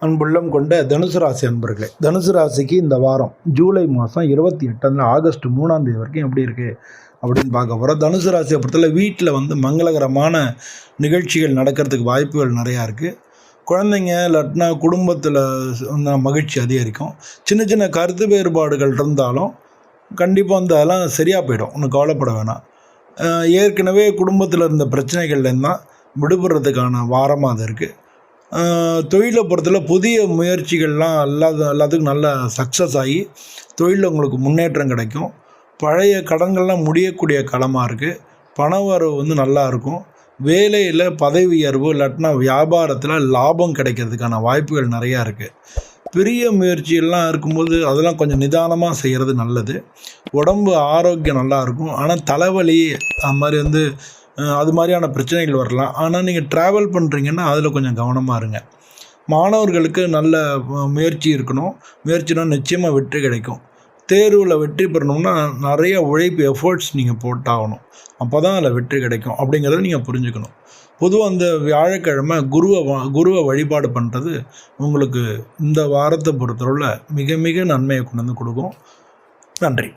அன்புள்ளம் கொண்ட தனுசு ராசி அன்பர்களே, தனுசு ராசிக்கு இந்த வாரம் ஜூலை மாதம் 28 ஆகஸ்ட் 3ஆம் தேதி வரைக்கும் எப்படி இருக்குது அப்படின்னு பார்க்க போகிறோம். தனுசு ராசியை பொறுத்தவரை வீட்டில் மங்களகரமான நிகழ்ச்சிகள் நடக்கிறதுக்கு வாய்ப்புகள் நிறையா இருக்குது. குழந்தைங்க இல்லாட்டினா குடும்பத்தில் மகிழ்ச்சி அதிகரிக்கும். சின்ன சின்ன கருத்து வேறுபாடுகள் இருந்தாலும் கண்டிப்பாக அதெல்லாம் சரியாக போயிடும், ஒன்றும் கவலைப்பட வேணாம். ஏற்கனவே குடும்பத்தில் இருந்த பிரச்சனைகள்லேருந்து தான் விடுபடுறதுக்கான வாரமாக அது இருக்குது. தொழிலை பொறுத்தவரை புதிய முயற்சிகள்லாம் எல்லாத்துக்கும் நல்ல சக்ஸஸ் ஆகி தொழிலில் உங்களுக்கு முன்னேற்றம் கிடைக்கும். பழைய கடன்கள்லாம் முடியக்கூடிய காலமாக இருக்குது. பண வரவு நல்லா இருக்கும். வேலையில் பதவி உயர்வு இல்லாட்டினா வியாபாரத்தில் லாபம் கிடைக்கிறதுக்கான வாய்ப்புகள் நிறையா இருக்குது. பெரிய முயற்சிகள்லாம் இருக்கும்போது அதெல்லாம் கொஞ்சம் நிதானமாக செய்கிறது நல்லது. உடம்பு ஆரோக்கியம் நல்லாயிருக்கும். ஆனால் தலைவலி அது மாதிரி அது மாதிரியான பிரச்சனைகள் வரலாம். ஆனால் நீங்கள் ட்ராவல் பண்ணுறீங்கன்னா அதில் கொஞ்சம் கவனமாக இருங்க. மாணவர்களுக்கு நல்ல முயற்சி இருக்கணும். முயற்சினா நிச்சயமாக வெற்றி கிடைக்கும். தேர்வில் வெற்றி பெறணும்னா நிறைய உழைப்பு எஃபர்ட்ஸ் நீங்கள் போட்டாகணும். அப்போ தான் அதில் வெற்றி கிடைக்கும் அப்படிங்கிறத நீங்கள் புரிஞ்சுக்கணும். பொதுவாக அந்த வியாழக்கிழமை குருவை வழிபாடு பண்ணுறது உங்களுக்கு இந்த வாரத்தை பொறுத்தவரை மிக மிக நன்மையை கொண்டு வந்து கொடுக்கும். நன்றி.